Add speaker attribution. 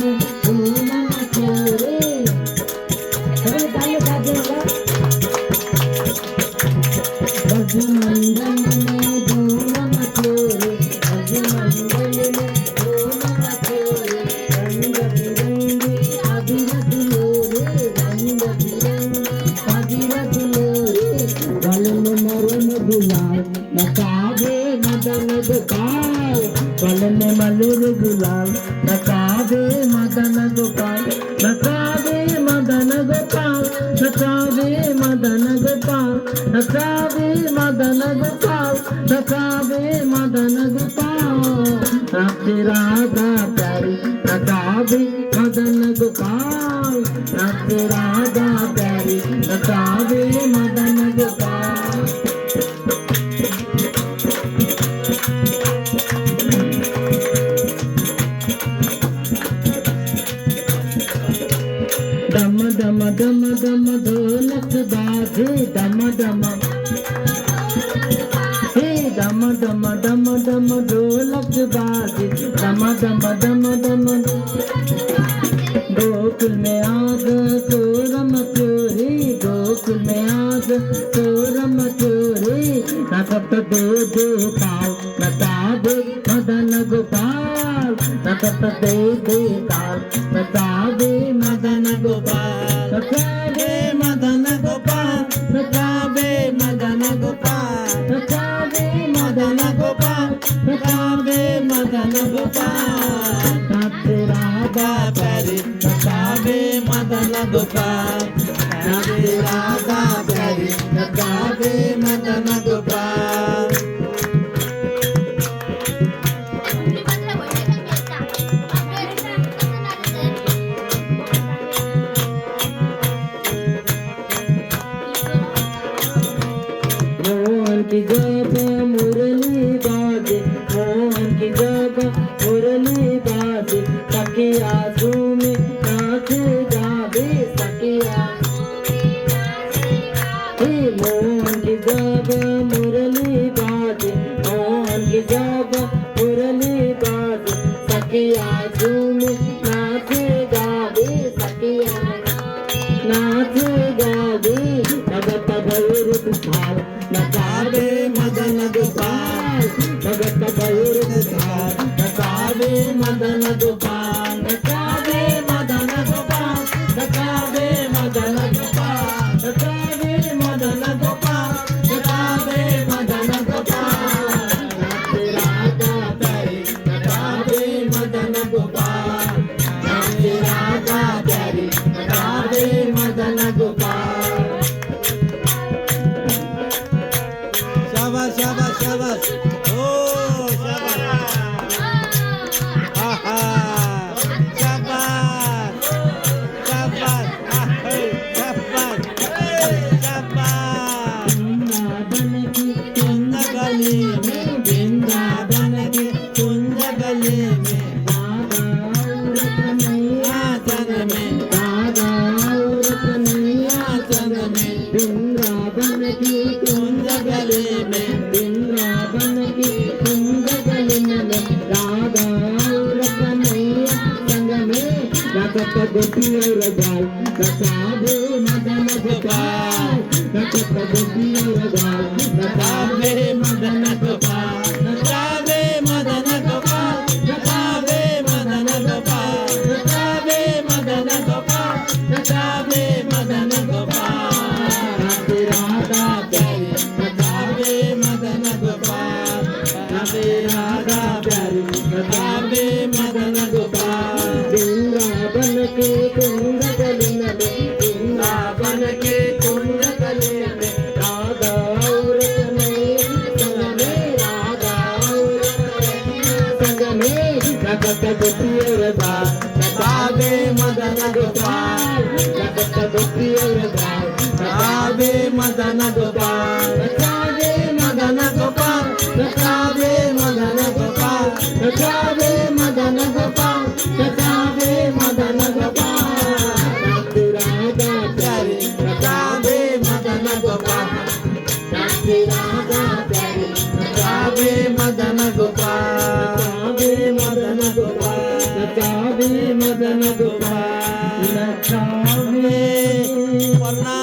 Speaker 1: में धूम मचोरे। सभी ताली बजाते होगा। ब्रजमंडल में धूम मचोरे, ब्रजमंडल में धूम मचोरे। रंग बिरंगी अबीर दुलोरे, रंग बिरंगी अबीर दुलोरे। गले में मरून गुलाल नचावे मदन गोपाल, गले में मलूर गुलाल नचावे मदन गोपाल, नचावे मदन गोपाल, नचावे मदन गोपाल, नचावे मदन गोपाल, नचावे मदन गोपाल। नाचे राधा प्यारी नचावे मदन गोपाल, नाचे राधा प्यारी नचावे मदन गोपाल। डम डम डम डम ढोलक बाजे, डम डम हे डम डम डम डम ढोलक बाजे, डम डम डम डम। गोकुल में आग सोरम चोरी, गोकुल में आग सोरम चोरी। नचत दे दे ताल नचावे मदन गोपाल, नचत दे दे ताल नचावे मदन गोपाल, नचावे मदन गोपाल, नचावे मदन गोपाल, नचावे मदन गोपाल, नचावे मदन गोपाल। नाचे राधा प्यारी नचावे मदन गोपाल, नाचे राधा प्यारी नचावे मदन गोपाल। मोहन की जब मुरली बाजे, मोहन की जब मुरली बाजे। सखिया झूमे नाच गावे, सखिया मोहन की जब मुरली बाजे, मोहन की जब मुरली बाजे। सखिया झूमे नाच गावे, सखिया नाच गावे। भगत भैर दुधार नचावे मदन गोपाल, भगत भैर दुधार नचावे मदन गोपाल, नचावे मदन गोपाल, नचावे मदन गोपाल, नचावे मदन गोपाल, नचावे मदन गोपाल। नाचे राधा प्यारी नचावे मदन गोपाल, नाचे राधा प्यारी नचावे मदन गोपाल।
Speaker 2: शाबाश शाबाश शाबाश, ओ शाबाश, आहा शाबाश शाबाश, आहा शाबाश शाबाश।
Speaker 1: वृंदावन की
Speaker 2: कुंज गली में, वृंदावन की कुंज गली में। आसन में, आसन में।
Speaker 1: वृंदावन की
Speaker 2: कुंज गली में,
Speaker 1: वृंदावन की कुंज गली में। राधा और कन्हैया संग में। नचत गोपी और गाल नचावे मदन गोपाल, नचत गोपी और गाल नचावे मदन गोपाल,
Speaker 2: नचावे मदन गोपाल, नचावे मदन गोपाल, नचावे मदन गोपाल, नचावे मदन गोपाल।
Speaker 1: नाचे राधा
Speaker 2: प्यारी नचावे मदन गोपाल, नचावे राधा प्यारी नचावे मदन गोपाल।
Speaker 1: वृंदावन के कुंज गली में,
Speaker 2: वृंदावन के कुंज गली में।
Speaker 1: राधा और कन्हैया संग में, राधा और कन्हैया संग में। नचत गोपी और गाल
Speaker 2: नचावे मदन गोपाल,
Speaker 1: नचत गोपी और गाल
Speaker 2: नचावे मदन गोपाल,
Speaker 1: नचावे मदन गोपाल,
Speaker 2: नचावे मदन गोपाल,
Speaker 1: नचावे मदन गोपाल, नचावे मदन गोपाल।
Speaker 2: नगवा
Speaker 1: नचावे
Speaker 2: वरना